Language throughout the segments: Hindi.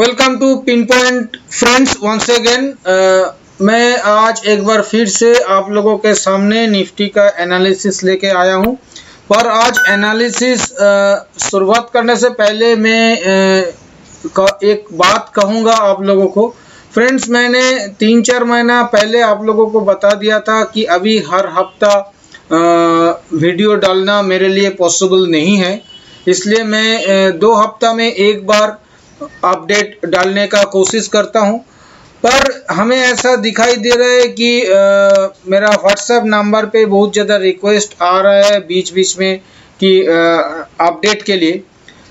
Welcome to pin point friends once again. मैं आज एक बार फिर से आप लोगों के सामने निफ्टी का एनालिसिस लेके आया हूं। पर आज एनालिसिस शुरुआत करने से पहले मैं एक बात कहूंगा आप लोगों को। फ्रेंड्स, मैंने 3-4 महीना पहले आप लोगों को बता दिया था कि अभी हर हफ्ता वीडियो डालना मेरे लिए पॉसिबल नहीं है, इसलिए मैं 2 हफ्ता में एक बार अपडेट डालने का कोशिश करता हूं। पर हमें ऐसा दिखाई दे रहा है कि मेरा व्हाट्सएप नंबर पे बहुत ज़्यादा रिक्वेस्ट आ रहा है बीच बीच में कि अपडेट के लिए।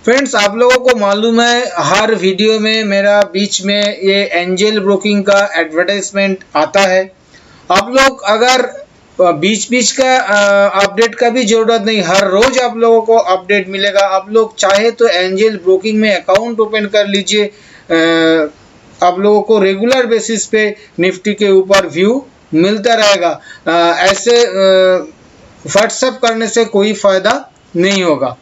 फ्रेंड्स, आप लोगों को मालूम है हर वीडियो में मेरा बीच में ये एंजल ब्रोकिंग का एडवर्टाइजमेंट आता है। आप लोग अगर बीच बीच का अपडेट का भी जरूरत नहीं, हर रोज आप लोगों को अपडेट मिलेगा। आप लोग चाहे तो एंजल ब्रोकिंग में अकाउंट ओपन कर लीजिए, आप लोगों को रेगुलर बेसिस पे निफ्टी के ऊपर व्यू मिलता रहेगा। ऐसे व्हाट्सएप करने से कोई फायदा नहीं होगा।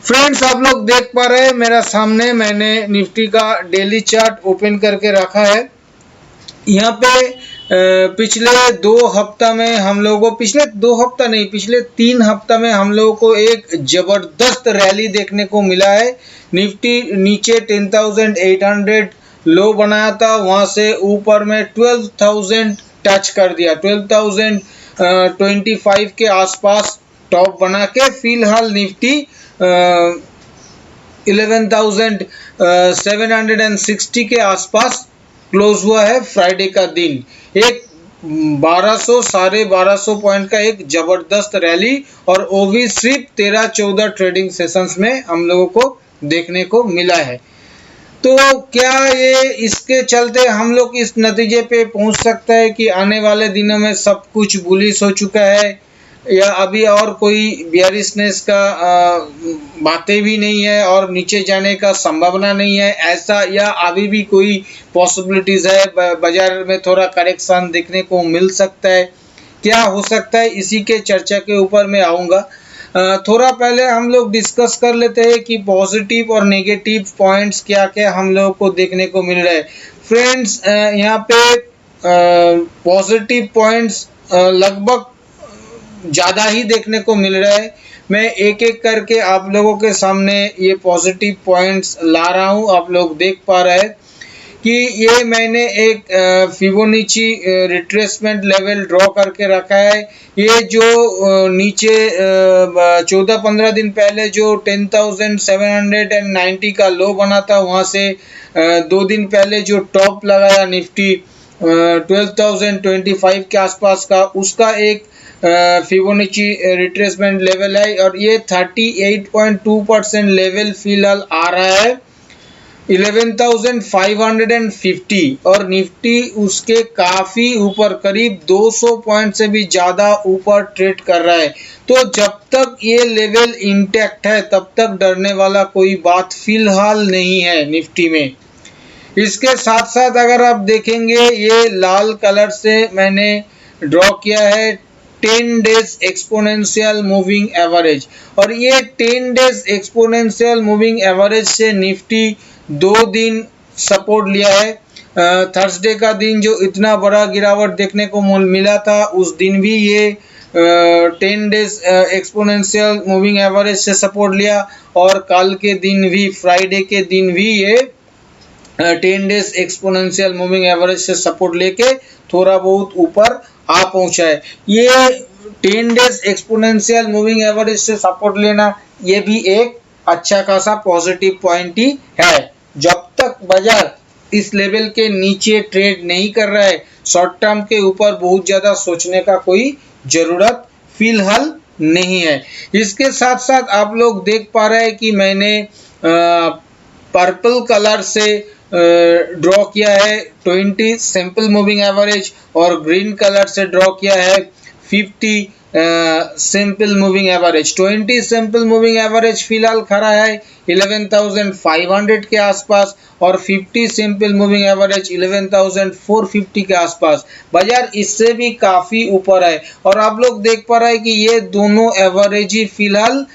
फ्रेंड्स, आप लोग देख पा रहे हैं मेरा सामने मैंने निफ्टी का डेली चार्ट ओपन करके रखा है। यहाँ पे पिछले 2 हफ्ता में हम लोगों को पिछले 3 हफ्ता में हम लोगों को एक जबरदस्त रैली देखने को मिला है। निफ्टी नीचे 10,800 लो बनाया था, वहां से ऊपर में 12,000 टच कर दिया। 12,025 के आसपास टॉप बना के फिलहाल निफ्टी 11,760 के आसपास क्लोज हुआ है। फ्राइडे का दिन एक 1200-1250 पॉइंट का एक जबरदस्त रैली, और वो भी सिर्फ 13-14 ट्रेडिंग सेशंस में हम लोगों को देखने को मिला है। तो क्या ये इसके चलते हम लोग इस नतीजे पे पहुंच सकते हैं कि आने वाले दिनों में सब कुछ बुलिश हो चुका है, या अभी और कोई बियरिशनेस का बातें भी नहीं है और नीचे जाने का संभावना नहीं है ऐसा, या अभी भी कोई पॉसिबिलिटीज है, बाजार में थोड़ा करेक्शन देखने को मिल सकता है? क्या हो सकता है, इसी के चर्चा के ऊपर मैं आऊँगा। थोड़ा पहले हम लोग डिस्कस कर लेते हैं कि पॉजिटिव और नेगेटिव पॉइंट्स क्या क्या हम लोगों को देखने को मिल रहा है। फ्रेंड्स, यहाँ पे पॉजिटिव पॉइंट्स लगभग ज़्यादा ही देखने को मिल रहा है। मैं एक एक करके आप लोगों के सामने ये पॉजिटिव पॉइंट्स ला रहा हूँ। आप लोग देख पा रहे हैं कि ये मैंने एक फिबोनाची रिट्रेसमेंट लेवल ड्रॉ करके रखा है। ये जो नीचे 14-15 दिन पहले जो 10,790 का लो बना था, वहाँ से 2 दिन पहले जो टॉप लगाया निफ्टी 12,025 के आसपास का, उसका एक फिबोनाची रिट्रेसमेंट लेवल है, और ये 38.2% लेवल फिलहाल आ रहा है 11,550, और निफ्टी उसके काफी ऊपर करीब 200 पॉइंट से भी ज्यादा ऊपर ट्रेड कर रहा है। तो जब तक ये लेवल इंटैक्ट है तब तक डरने वाला कोई बात फिलहाल नहीं है निफ्टी में। इसके साथ साथ अगर आप देखेंगे, ये लाल कलर से मैंने ड्रॉ किया है 10 डेज एक्सपोनेंशियल मूविंग एवरेज, और ये 10 डेज एक्सपोनेंशियल मूविंग एवरेज से निफ्टी 2 दिन सपोर्ट लिया है। थर्सडे का दिन जो इतना बड़ा गिरावट देखने को मिला था, उस दिन भी ये 10 डेज एक्सपोनेंशियल मूविंग एवरेज से सपोर्ट लिया, और कल के दिन भी फ्राइडे के दिन भी ये 10 डेज एक्सपोनेंशियल मूविंग एवरेज से सपोर्ट लेके थोड़ा बहुत ऊपर आ पहुंचा है। ये 10 डेज एक्सपोनेंशियल मूविंग एवरेज से सपोर्ट लेना ये भी एक अच्छा खासा पॉजिटिव पॉइंट ही है। जब तक बाजार इस लेवल के नीचे ट्रेड नहीं कर रहा है, शॉर्ट टर्म के ऊपर बहुत ज्यादा सोचने का कोई जरूरत फिलहाल नहीं है। इसके साथ साथ आप लोग देख पा रहे हैं कि मैंने पर्पल कलर से ड्रॉ किया है 20 सिंपल मूविंग एवरेज, और ग्रीन कलर से ड्रॉ किया है 50 simple moving average. 20 simple moving average फिलहाल खड़ा है 11,500 के आसपास, और 50 सिंपल मूविंग एवरेज 11,450 के आसपास। बाजार इससे भी काफी ऊपर है, और आप लोग देख पा रहे हैं कि ये दोनों एवरेज ही फिलहाल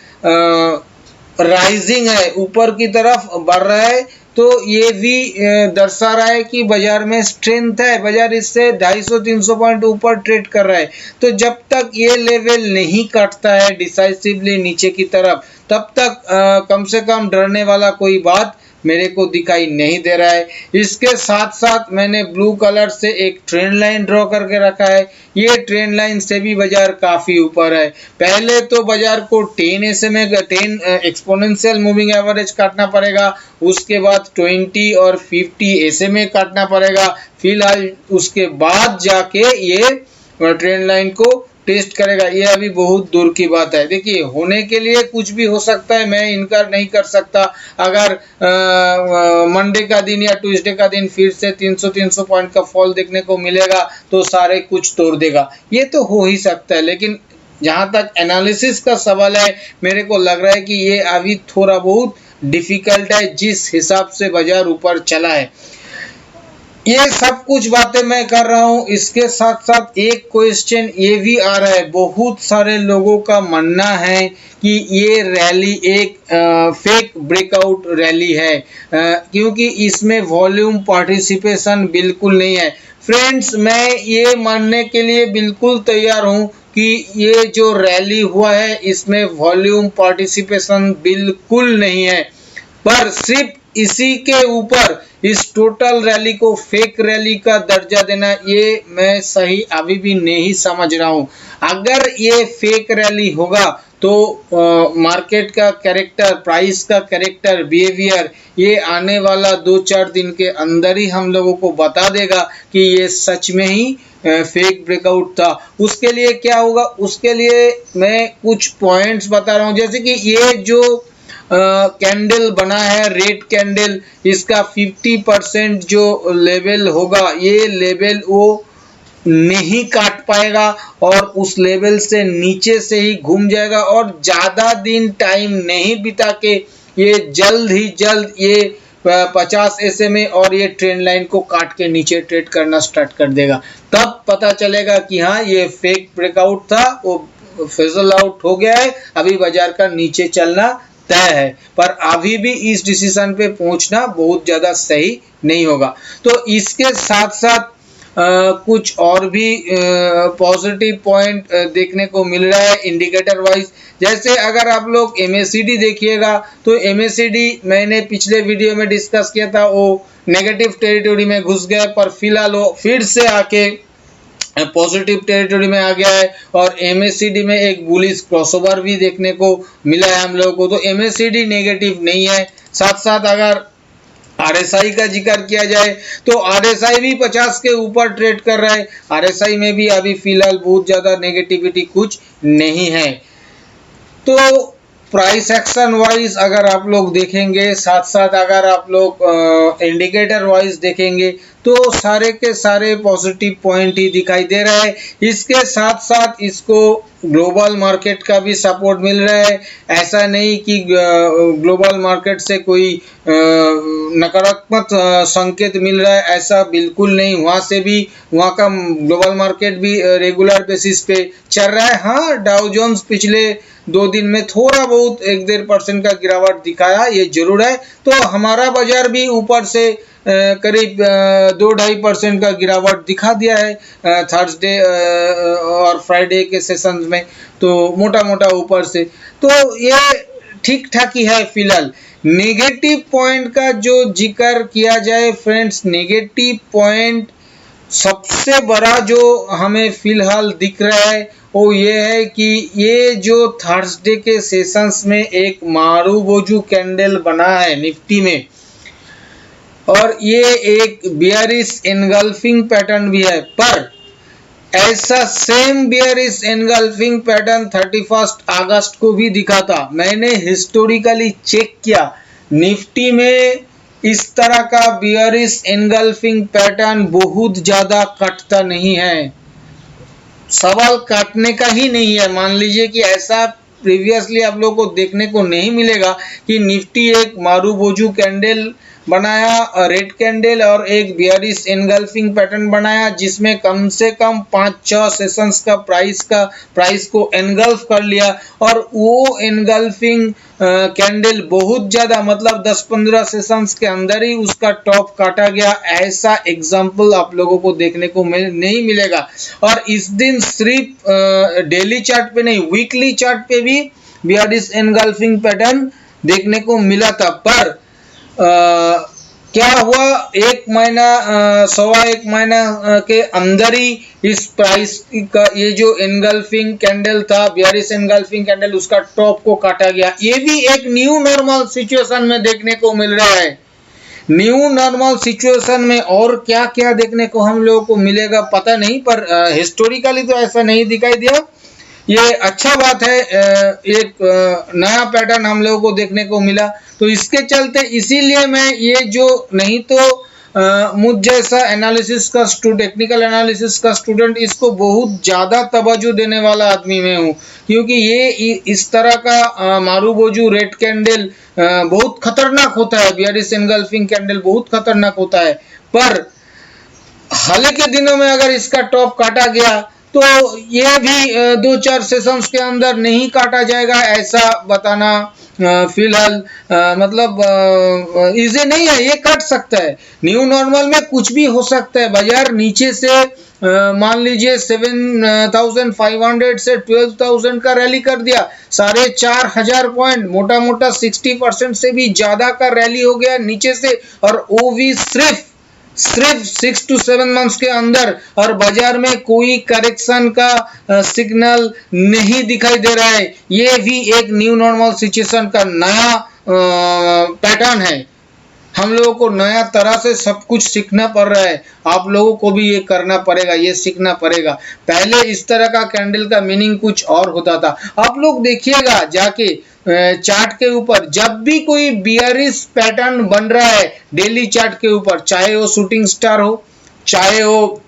राइजिंग है, ऊपर की तरफ बढ़ रहा है, तो ये भी दर्शा रहा है कि बाजार में स्ट्रेंथ है, बाजार इससे 250-300 पॉइंट ऊपर ट्रेड कर रहा है। तो जब तक ये लेवल नहीं काटता है डिसाइसिवली नीचे की तरफ, तब तक कम से कम डरने वाला कोई बात मेरे को दिखाई नहीं दे रहा है। इसके साथ साथ मैंने ब्लू कलर से एक ट्रेंड लाइन ड्रॉ करके रखा है। ये ट्रेंड लाइन से भी बाजार काफी ऊपर है। पहले तो बाजार को 10 SMA 10 एक्सपोनेंशियल मूविंग एवरेज काटना पड़ेगा, उसके बाद 20 और 50 SMA काटना पड़ेगा। फिलहाल उसके बाद जाके ये ट्रेंड लाइन को टेस्ट करेगा। ये अभी बहुत दूर की बात है। देखिए, होने के लिए कुछ भी हो सकता है, मैं इनकार नहीं कर सकता। अगर मंडे का दिन या ट्यूसडे का दिन फिर से 300 पॉइंट का फॉल देखने को मिलेगा तो सारे कुछ तोड़ देगा, ये तो हो ही सकता है। लेकिन जहां तक एनालिसिस का सवाल है, मेरे को लग रहा है कि ये अभी थोड़ा बहुत डिफिकल्ट है जिस हिसाब से बाजार ऊपर चला है। ये सब कुछ बातें मैं कर रहा हूँ, इसके साथ साथ एक क्वेश्चन ये भी आ रहा है। बहुत सारे लोगों का मानना है कि ये रैली एक फेक ब्रेकआउट रैली है, क्योंकि इसमें वॉल्यूम पार्टिसिपेशन बिल्कुल नहीं है। फ्रेंड्स, मैं ये मानने के लिए बिल्कुल तैयार हूँ कि ये जो रैली हुआ है इसमें वॉल्यूम पार्टिसिपेशन बिल्कुल नहीं है, पर सिर्फ इसी के ऊपर इस टोटल रैली को फेक रैली का दर्जा देना, ये मैं सही अभी भी नहीं समझ रहा हूं। अगर ये फेक रैली होगा तो मार्केट का कैरेक्टर, प्राइस का कैरेक्टर, बिहेवियर ये आने वाला 2-4 दिन के अंदर ही हम लोगों को बता देगा कि ये सच में ही फेक ब्रेकआउट था। उसके लिए क्या होगा, उसके लिए मैं कुछ पॉइंट्स बता रहा हूं। जैसे कि ये जो कैंडल बना है, रेड कैंडल, इसका 50% जो लेवल होगा, ये लेवल वो नहीं काट पाएगा और उस लेवल से नीचे से ही घूम जाएगा और ज्यादा दिन टाइम नहीं बिता के ये जल्द ही जल्द ये 50 SMA और ये ट्रेंड लाइन को काट के नीचे ट्रेड करना स्टार्ट कर देगा। तब पता चलेगा कि हाँ, ये फेक ब्रेकआउट था, वो फिजल आउट हो गया है, अभी बाजार का नीचे चलना तय है। पर अभी भी इस डिसीजन पे पहुंचना बहुत ज्यादा सही नहीं होगा। तो इसके साथ साथ कुछ और भी पॉजिटिव पॉइंट देखने को मिल रहा है इंडिकेटर वाइज। जैसे अगर आप लोग MACD देखिएगा तो MACD मैंने पिछले वीडियो में डिस्कस किया था, वो नेगेटिव टेरिटोरी में घुस गया, पर फिलहाल वो फिर से आके पॉजिटिव टेरिटोरी में आ गया है और MACD में एक बुलिश क्रॉसओवर भी देखने को मिला है हम लोगों को। तो MACD नेगेटिव नहीं है। साथ साथ अगर RSI का जिक्र किया जाए तो RSI भी 50 के ऊपर ट्रेड कर रहा है। RSI में भी अभी फिलहाल बहुत ज्यादा नेगेटिविटी कुछ नहीं है। तो प्राइस एक्शन वाइज अगर आप लोग देखेंगे, साथ साथ अगर आप लोग इंडिकेटर वाइज देखेंगे तो सारे के सारे पॉजिटिव पॉइंट ही दिखाई दे रहा है। इसके साथ साथ इसको ग्लोबल मार्केट का भी सपोर्ट मिल रहा है। ऐसा नहीं कि ग्लोबल मार्केट से कोई नकारात्मक संकेत मिल रहा है, ऐसा बिल्कुल नहीं। वहाँ से भी, वहाँ का ग्लोबल मार्केट भी रेगुलर बेसिस पे चल रहा है। हाँ, डाउ जोन्स पिछले 2 दिन में थोड़ा बहुत 1-1.5% का गिरावट दिखाया, ये जरूर है। तो हमारा बाजार भी ऊपर से करीब 2-2.5% का गिरावट दिखा दिया है थर्सडे और फ्राइडे के सेशंस में, तो मोटा मोटा ऊपर से तो ये ठीक ठाक ही है। फिलहाल नेगेटिव पॉइंट का जो जिक्र किया जाए फ्रेंड्स, नेगेटिव पॉइंट सबसे बड़ा जो हमें फिलहाल दिख रहा है वो ये है कि ये जो थर्सडे के सेशंस में एक मारूबोजू कैंडल बना है निफ्टी में, और ये एक बियरिश एनगल्फिंग पैटर्न भी है। पर ऐसा सेम बियरिश एनगल्फिंग पैटर्न 31 अगस्त को भी दिखा था। मैंने हिस्टोरिकली चेक किया, निफ्टी में इस तरह का बियरिश एनगल्फिंग पैटर्न बहुत ज्यादा कटता नहीं है। सवाल काटने का ही नहीं है। मान लीजिए कि ऐसा प्रीवियसली आप लोगों को देखने को नहीं मिलेगा कि निफ्टी एक मारूबोजू कैंडल बनाया रेड कैंडल और एक बियरिश एनगल्फिंग पैटर्न बनाया, जिसमें कम से कम 5-6 सेशंस का प्राइस को एनगल्फ कर लिया। और वो एनगल्फिंग कैंडल बहुत ज्यादा, मतलब 10-15 सेशंस के अंदर ही उसका टॉप काटा गया। ऐसा एग्जांपल आप लोगों को देखने को नहीं मिलेगा। और इस दिन सिर्फ डेली चार्ट पे नहीं, वीकली चार्ट पे भी बियरिश एनगल्फिंग पैटर्न देखने को मिला था। पर क्या हुआ, एक महीना सवा एक महीना के अंदर ही इस प्राइस का ये जो एनगल्फिंग कैंडल था, बियरिश एनगल्फिंग कैंडल, उसका टॉप को काटा गया। ये भी एक न्यू नॉर्मल सिचुएशन में देखने को मिल रहा है। न्यू नॉर्मल सिचुएशन में और क्या क्या देखने को हम लोगों को मिलेगा पता नहीं, पर हिस्टोरिकली तो ऐसा नहीं दिखाई दिया। ये अच्छा बात है, एक नया पैटर्न हम लोगों को देखने को मिला। तो इसके चलते इसीलिए मैं ये जो, नहीं तो मुझ जैसा एनालिसिस का टेक्निकल एनालिसिस का स्टूडेंट इसको बहुत ज्यादा तवज्जो देने वाला आदमी मैं हूँ, क्योंकि ये इस तरह का मारूबोजू रेड कैंडल बहुत खतरनाक होता है। बियरिश एनगल्फिंग कैंडल बहुत खतरनाक होता है। पर हाल के दिनों में अगर इसका टॉप काटा गया तो ये भी 2-4 सेशंस के अंदर नहीं काटा जाएगा, ऐसा बताना फिलहाल मतलब इजी नहीं है। ये काट सकता है। न्यू नॉर्मल में कुछ भी हो सकता है। बाजार नीचे से मान लीजिए 7,500 से 12,000 का रैली कर दिया, 4,500 पॉइंट, मोटा मोटा 60% से भी ज्यादा का रैली हो गया नीचे से, और वो भी सिर्फ 6 to 7 मंथ्स के अंदर। और बाजार में कोई करेक्शन का सिग्नल नहीं दिखाई दे रहा है। ये भी एक न्यू नॉर्मल सिचुएशन का नया पैटर्न है। हम लोगों को नया तरह से सब कुछ सीखना पड़ रहा है। आप लोगों को भी ये करना पड़ेगा, ये सीखना पड़ेगा। पहले इस तरह का कैंडल का मीनिंग कुछ और होता था। आप लोग देखिएगा जाके चार्ट के ऊपर, जब भी कोई बियरिश पैटर्न बन रहा है डेली चार्ट के ऊपर, चाहे वो शूटिंग स्टार हो, चाहे वो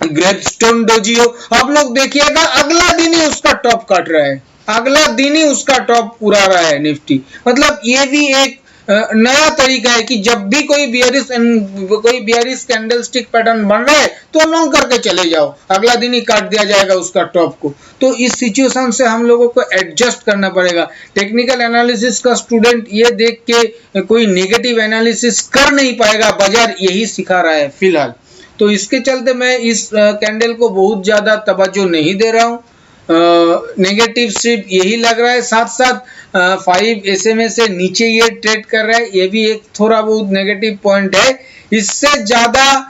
ग्रेपस्टोन डोजी हो, आप लोग देखिएगा अगला दिन ही उसका टॉप काट रहा है, अगला दिन ही उसका टॉप पूरा रहा है निफ्टी। मतलब ये भी एक नया तरीका है कि जब भी कोई बियरिश कैंडलस्टिक पैटर्न बन रहा है तो लॉन्ग करके चले जाओ, अगला दिन ही काट दिया जाएगा उसका टॉप को। तो इस सिचुएशन से हम लोगों को एडजस्ट करना पड़ेगा। टेक्निकल एनालिसिस का स्टूडेंट ये देख के कोई नेगेटिव एनालिसिस कर नहीं पाएगा, बाजार यही सिखा रहा है फिलहाल। तो इसके चलते मैं इस कैंडल को बहुत ज्यादा तवज्जो नहीं दे रहा हूँ। नेगेटिव सिर्फ यही लग रहा है। साथ साथ 5 SMA से नीचे ये ट्रेड कर रहा है, ये भी एक थोड़ा बहुत नेगेटिव पॉइंट है। इससे ज्यादा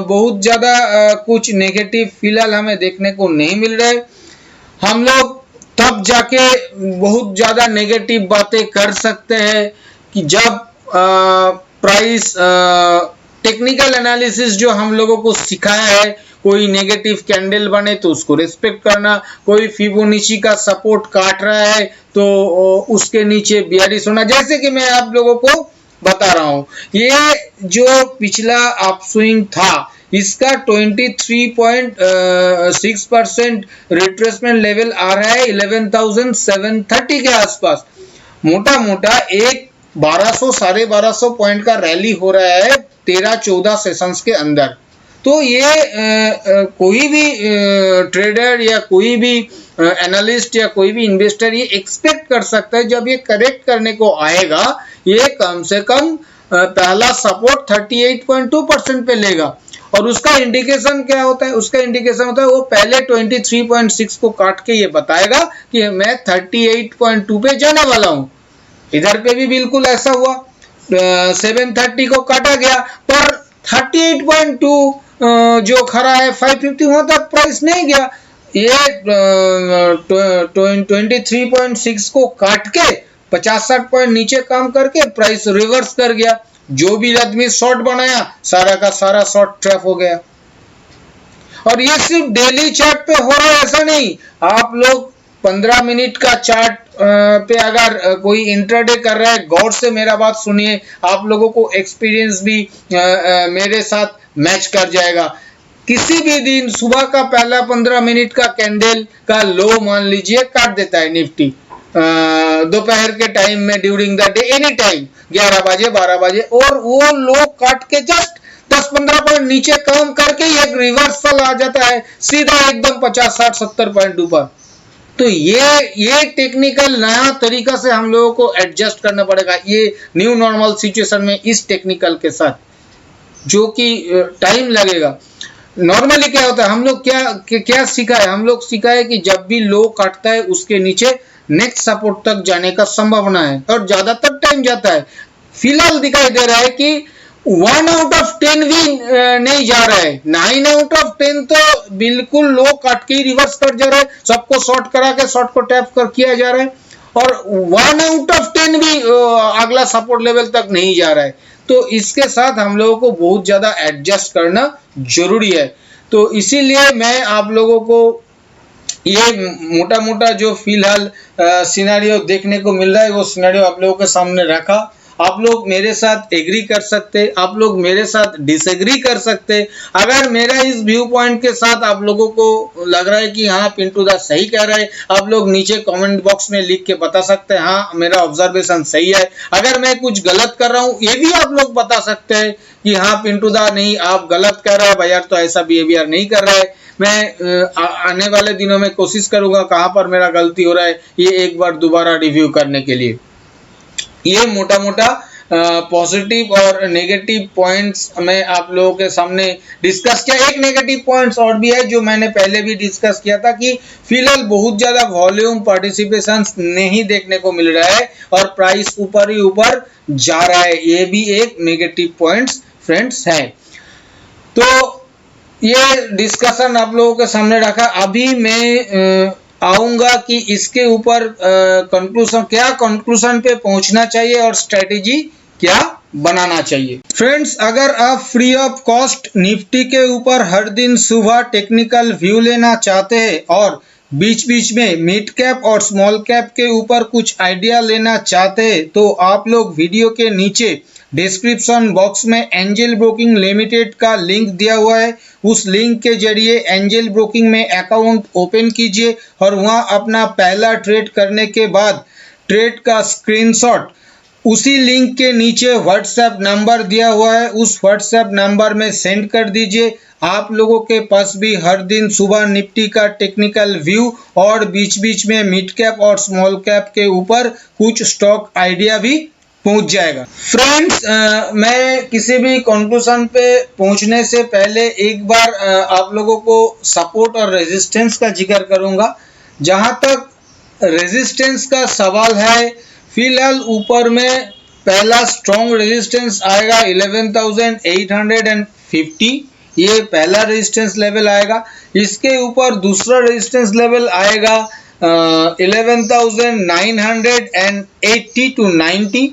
बहुत ज्यादा कुछ नेगेटिव फिलहाल हमें देखने को नहीं मिल रहा है। हम लोग तब जाके बहुत ज्यादा नेगेटिव बातें कर सकते हैं कि जब प्राइस टेक्निकल एनालिसिस जो हम लोगों को सिखाया है, कोई नेगेटिव कैंडल बने तो उसको रिस्पेक्ट करना, कोई फिबोनाची का सपोर्ट काट रहा है तो उसके नीचे बियरिश होना, जैसे कि मैं आप लोगों को बता रहा हूं। ये जो पिछला अपस्विंग था इसका 23.6% रिट्रेसमेंट लेवल आ रहा है 11,730 के आसपास। मोटा मोटा एक 1200-1250 पॉइंट का रैली हो रहा है 13-14 सेशंस के अंदर। तो ये कोई भी ट्रेडर या कोई भी एनालिस्ट या कोई भी इन्वेस्टर ये एक्सपेक्ट कर सकता है जब ये करेक्ट करने को आएगा, ये कम से कम पहला सपोर्ट 38.2% पे लेगा। और उसका इंडिकेशन क्या होता है? उसका इंडिकेशन होता है वो पहले 23.6 को काट के ये बताएगा कि मैं 38.2 पे जाने वाला हूं। इधर पे भी बिल्कुल ऐसा हुआ, 730 को काटा गया, पर 38.2 जो खड़ा है 550 वहां तक प्राइस नहीं गया। ये 23.6 को काट के 50-60 पॉइंट नीचे काम करके प्राइस रिवर्स कर गया। जो भी आदमी शॉर्ट बनाया सारा का सारा शॉर्ट ट्रैप हो गया। और ये सिर्फ डेली चार्ट पे हो रहा है ऐसा नहीं, आप लोग 15 मिनट का चार्ट पे अगर कोई इंट्राडे कर रहा है, गौर से मेरा बात सुनिए, आप लोगों को एक्सपीरियंस भी मेरे साथ मैच कर जाएगा। किसी भी दिन सुबह का पहला 15 मिनट का कैंडल का लो मान लीजिए काट देता है निफ्टी, दोपहर के टाइम में, during the day, any time, 11 बजे 12 बजे, और वो लोग काट के जस्ट 10-15 पॉइंट नीचे काम करके एक रिवर्सल आ जाता है सीधा एकदम 50-60-70 पॉइंट ऊपर। तो ये टेक्निकल नया तरीका से हम लोगों को एडजस्ट करना पड़ेगा ये न्यू नॉर्मल सिचुएशन में, इस टेक्निकल के साथ, जो कि टाइम लगेगा। नॉर्मली क्या होता है, हम लोग क्या सीखा है, हम लोग सीखा है कि जब भी लो काटता है उसके नीचे नेक्स्ट सपोर्ट तक जाने का संभावना है और ज्यादातर टाइम जाता है। फिलहाल दिखाई दे रहा है कि 1 आउट ऑफ 10 भी नहीं जा रहा है, 9 आउट ऑफ 10 तो बिल्कुल लो काट के ही रिवर्स कर जा रहा है, सबको शॉर्ट करा के शॉर्ट को टैप कर किया जा रहा है, और 1 आउट ऑफ 10 भी अगला सपोर्ट लेवल तक नहीं जा रहा है। तो इसके साथ हम लोगों को बहुत ज्यादा एडजस्ट करना जरूरी है। तो इसीलिए मैं आप लोगों को ये मोटा मोटा जो फिलहाल सिनेरियो देखने को मिल रहा है वो सिनेरियो आप लोगों के सामने रखा। आप लोग मेरे साथ एग्री कर सकते, आप लोग मेरे साथ डिसएग्री कर सकते। अगर मेरा इस व्यू पॉइंट के साथ आप लोगों को लग रहा है कि हाँ पिंटू दा सही कह रहा है, आप लोग नीचे कमेंट बॉक्स में लिख के बता सकते हैं हाँ मेरा ऑब्जर्वेशन सही है। अगर मैं कुछ गलत कर रहा हूँ ये भी आप लोग बता सकते हैं कि हाँ पिंटू दा नहीं आप गलत कर रहा है भैया, तो ऐसा बिहेवियर नहीं कर रहा है। मैं आने वाले दिनों में कोशिश करूंगा कहाँ पर मेरा गलती हो रहा है ये एक बार दोबारा रिव्यू करने के लिए। ये मोटा मोटा पॉजिटिव और नेगेटिव पॉइंट्स मैं आप लोगों के सामने डिस्कस किया। एक नेगेटिव पॉइंट्स और भी है जो मैंने पहले भी डिस्कस किया था कि फिलहाल बहुत ज्यादा वॉल्यूम पार्टिसिपेशन नहीं देखने को मिल रहा है और प्राइस ऊपर ही ऊपर जा रहा है, ये भी एक नेगेटिव पॉइंट्स फ्रेंड्स है। तो ये डिस्कशन आप लोगों के सामने रखा। अभी मैं आऊंगा कि इसके ऊपर कंक्लूजन पे पहुंचना चाहिए और स्ट्रेटेजी क्या बनाना चाहिए। फ्रेंड्स अगर आप फ्री ऑफ कॉस्ट निफ्टी के ऊपर हर दिन सुबह टेक्निकल व्यू लेना चाहते हैं और बीच बीच में मिड कैप और स्मॉल कैप के ऊपर कुछ आइडिया लेना चाहते हैं तो आप लोग वीडियो के नीचे डिस्क्रिप्शन बॉक्स में एंजल ब्रोकिंग लिमिटेड का लिंक दिया हुआ है, उस लिंक के जरिए एंजल ब्रोकिंग में अकाउंट ओपन कीजिए और वहां अपना पहला ट्रेड करने के बाद ट्रेड का स्क्रीनशॉट उसी लिंक के नीचे व्हाट्सएप नंबर दिया हुआ है उस व्हाट्सएप नंबर में सेंड कर दीजिए। आप लोगों के पास भी हर दिन सुबह निफ्टी का टेक्निकल व्यू और बीच बीच में मिड कैप और स्मॉल कैप के ऊपर कुछ स्टॉक आइडिया भी पहुंच जाएगा। फ्रेंड्स मैं किसी भी कंक्लूजन पे पहुंचने से पहले एक बार आप लोगों को सपोर्ट और रेजिस्टेंस का जिक्र करूंगा। जहां तक रेजिस्टेंस का सवाल है फिलहाल ऊपर में पहला स्ट्रॉन्ग रेजिस्टेंस आएगा 11,850, ये पहला रेजिस्टेंस लेवल आएगा। इसके ऊपर दूसरा रेजिस्टेंस लेवल आएगा 11,980 to 90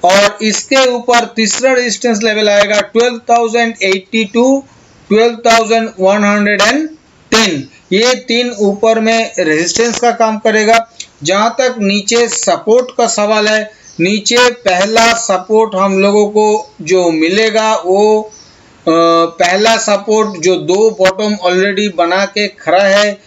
और इसके ऊपर तीसरा रेजिस्टेंस लेवल आएगा 12,080 to 12,110। ये तीन ऊपर में रेजिस्टेंस का काम करेगा। जहां तक नीचे सपोर्ट का सवाल है, नीचे पहला सपोर्ट हम लोगों को जो मिलेगा वो पहला सपोर्ट जो दो बॉटम ऑलरेडी बना के खड़ा है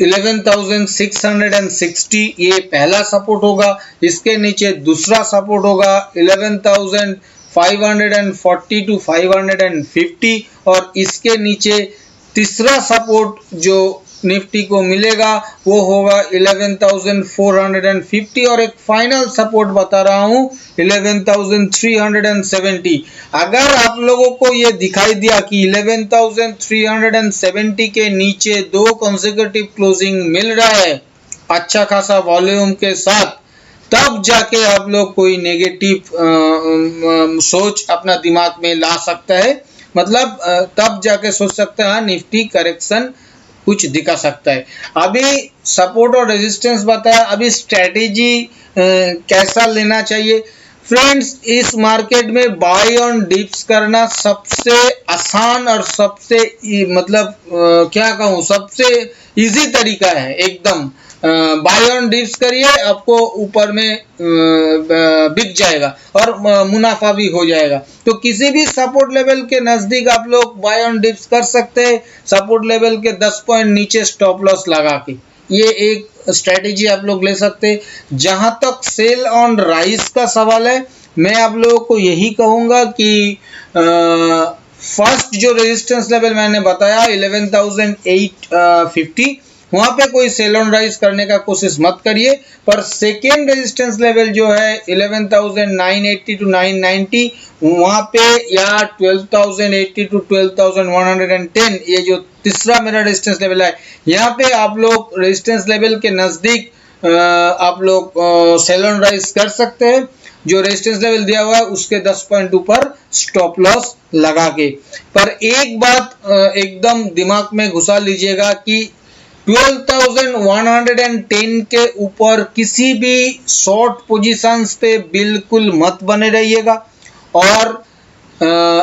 11,660, ये पहला सपोर्ट होगा। इसके नीचे दूसरा सपोर्ट होगा 11,540 to 550 और इसके नीचे तीसरा सपोर्ट जो निफ्टी को मिलेगा वो होगा 11,450 और एक फाइनल सपोर्ट बता रहा हूं 11,370। अगर आप लोगों को ये दिखाई दिया कि 11,370 के नीचे दो कंसेक्यूटिव क्लोजिंग मिल रहा है अच्छा खासा वॉल्यूम के साथ, तब जाके आप लोग कोई नेगेटिव सोच अपना दिमाग में ला सकता है। मतलब तब जाके सोच सकते हैं निफ्टी करेक्शन कुछ दिखा सकता है। अभी सपोर्ट और रेजिस्टेंस बताया, अभी स्ट्रेटेजी कैसा लेना चाहिए। फ्रेंड्स इस मार्केट में बाय ऑन डिप्स करना सबसे आसान और सबसे मतलब क्या कहूँ सबसे इजी तरीका है एकदम। बाय ऑन डिप्स करिए आपको ऊपर में बिक जाएगा और मुनाफा भी हो जाएगा। तो किसी भी सपोर्ट लेवल के नजदीक आप लोग बाय ऑन डिप्स कर सकते हैं, सपोर्ट लेवल के 10 पॉइंट नीचे स्टॉप लॉस लगा के। ये एक स्ट्रेटेजी आप लोग ले सकते हैं। जहां तक सेल ऑन राइस का सवाल है, मैं आप लोगों को यही कहूंगा कि फर्स्ट जो रेजिस्टेंस लेवल मैंने बताया 11,850, वहां पे कोई सेल ऑन राइज करने का कोशिश मत करिए। पर सेकेंड रेजिस्टेंस लेवल जो है 11,980 टू 990, वहां पे या 12,080 टू 12,110, ये जो तीसरा मेरा रेजिस्टेंस लेवल है, यहाँ पे आप लोग रेजिस्टेंस लेवल के नजदीक आप लोग सेल ऑन राइज कर सकते हैं। जो रेजिस्टेंस लेवल दिया हुआ है उसके 10 पॉइंट ऊपर स्टॉप लॉस लगा के। पर एक बात एकदम दिमाग में घुसा लीजिएगा कि 12,110 के ऊपर किसी भी शॉर्ट पोजीशंस पे बिल्कुल मत बने रहिएगा, और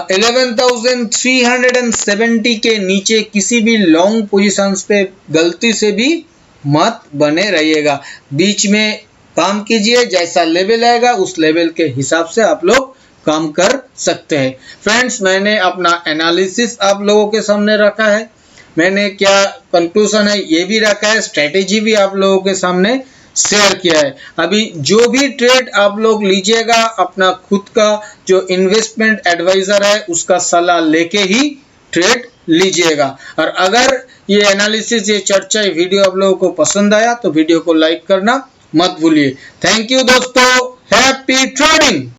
11,370 के नीचे किसी भी लॉन्ग पोजीशंस पे गलती से भी मत बने रहिएगा। बीच में काम कीजिए, जैसा लेवल आएगा उस लेवल के हिसाब से आप लोग काम कर सकते हैं। फ्रेंड्स, मैंने अपना एनालिसिस आप लोगों के सामने रखा है, मैंने क्या कंक्लूजन है ये भी रखा है, स्ट्रेटेजी भी आप लोगों के सामने शेयर किया है। अभी जो भी ट्रेड आप लोग लीजिएगा, अपना खुद का जो इन्वेस्टमेंट एडवाइजर है उसका सलाह लेके ही ट्रेड लीजिएगा। और अगर ये एनालिसिस, ये चर्चा, ये वीडियो आप लोगों को पसंद आया तो वीडियो को लाइक करना मत भूलिए। थैंक यू दोस्तों, हैप्पी ट्रेडिंग।